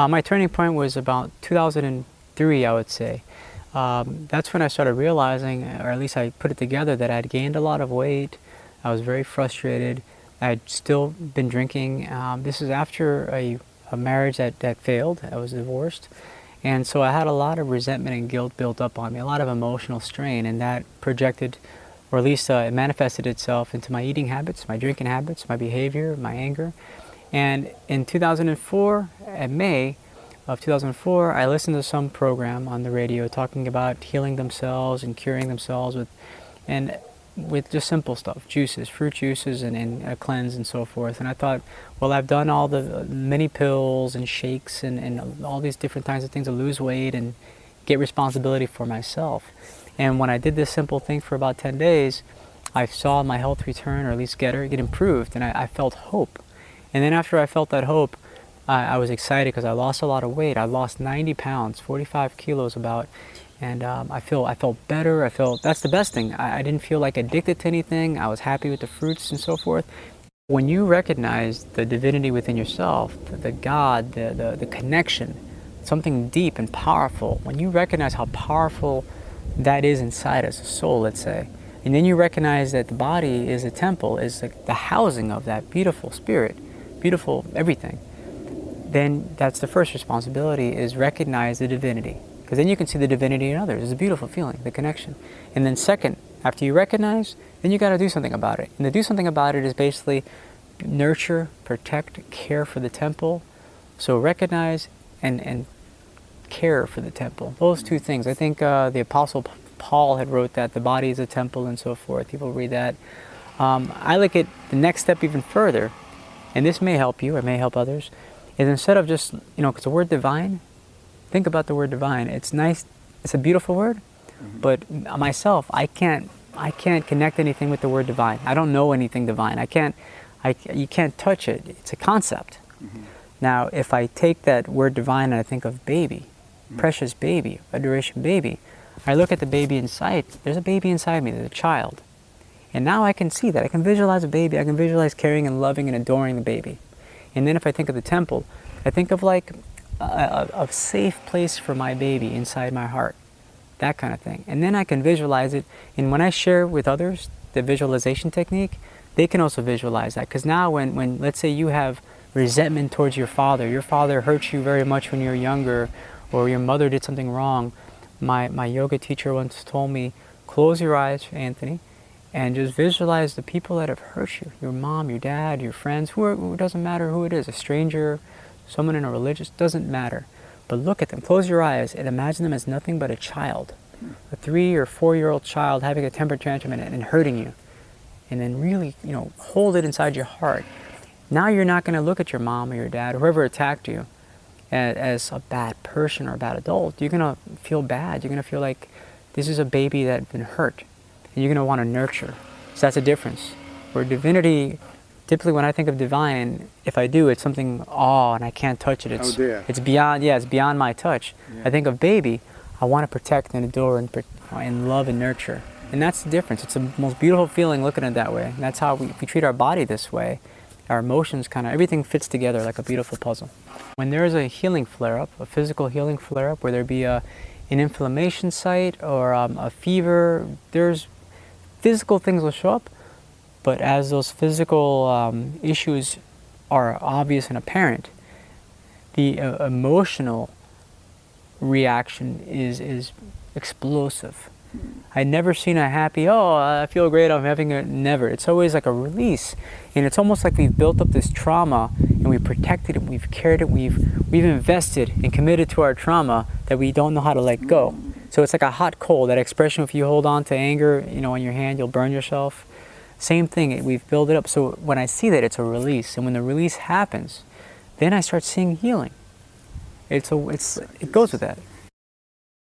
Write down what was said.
My turning point was about 2003, I would say. That's when I started realizing, or at least I put it together, that I'd gained a lot of weight. I was very frustrated. I'd still been drinking. This is after a marriage that failed. I was divorced. And so I had a lot of resentment and guilt built up on me, a lot of emotional strain, and that projected, or at least it manifested itself into my eating habits, my drinking habits, my behavior, my anger. And in 2004, in May of 2004, I listened to some program on the radio talking about healing themselves and curing themselves with just simple stuff, juices, fruit juices, and a cleanse and so forth. And I thought, well, I've done all the many pills and shakes and all these different kinds of things to lose weight and get responsibility for myself. And when I did this simple thing for about 10 days, I saw my health return, or at least get improved, and I felt hope. And then after I felt that hope, I was excited because I lost a lot of weight. I lost 90 pounds, 45 kilos about, and I felt better. That's the best thing. I didn't feel like addicted to anything. I was happy with the fruits and so forth. When you recognize the divinity within yourself, the God, the connection, something deep and powerful, when you recognize how powerful that is inside us, a soul, let's say, and then you recognize that the body is a temple, is like the housing of that beautiful spirit, beautiful everything, then that's the first responsibility, is recognize the divinity. Because then you can see the divinity in others. It's a beautiful feeling, the connection. And then second, after you recognize, then you got to do something about it. And to do something about it is basically nurture, protect, care for the temple. So recognize and care for the temple. Those two things. I think the Apostle Paul had wrote that the body is a temple and so forth. People read that. I look at the next step even further, and this may help you or may help others, is instead of just, because the word divine, think about the word divine. It's nice, it's a beautiful word, but myself, I can't connect anything with the word divine. I don't know anything divine. You can't touch it. It's a concept. Now, if I take that word divine and I think of baby, precious baby, adoration baby, I look at the baby inside. There's a baby inside me, there's a child. And now I can see that. I can visualize a baby. I can visualize caring and loving and adoring the baby. And then if I think of the temple, I think of like a safe place for my baby inside my heart. That kind of thing. And then I can visualize it. And when I share with others the visualization technique, they can also visualize that. Because now when, let's say you have resentment towards your father hurt you very much when you were younger, or your mother did something wrong, my yoga teacher once told me, close your eyes, Anthony, and just visualize the people that have hurt you. Your mom, your dad, your friends, who doesn't matter who it is, a stranger, someone in a religious, doesn't matter. But look at them, close your eyes, and imagine them as nothing but a child. A 3 or 4-year-old child having a temper tantrum and hurting you. And then really, hold it inside your heart. Now you're not going to look at your mom or your dad, or whoever attacked you, as a bad person or a bad adult. You're going to feel bad. You're going to feel like this is a baby that's been hurt. And you're going to want to nurture. So that's a difference. Where divinity, typically when I think of divine, if I do, it's something awe and I can't touch it. It's beyond, it's beyond my touch. Yeah. I think of baby, I want to protect and adore and love and nurture. And that's the difference. It's the most beautiful feeling looking at it that way. And that's how we treat our body this way. Our emotions everything fits together like a beautiful puzzle. When there is a healing flare-up, a physical healing flare-up, where there be an inflammation site or a fever, there's physical things will show up, but as those physical issues are obvious and apparent, the emotional reaction is explosive. I'd never seen a happy, I feel great, I'm having a, never. It's always like a release. And it's almost like we've built up this trauma and we've protected it, we've cared it, we've invested and committed to our trauma that we don't know how to let go. So it's like a hot coal, that expression, if you hold on to anger, on your hand, you'll burn yourself. Same thing, we've built it up. So when I see that, it's a release. And when the release happens, then I start seeing healing. It goes with that.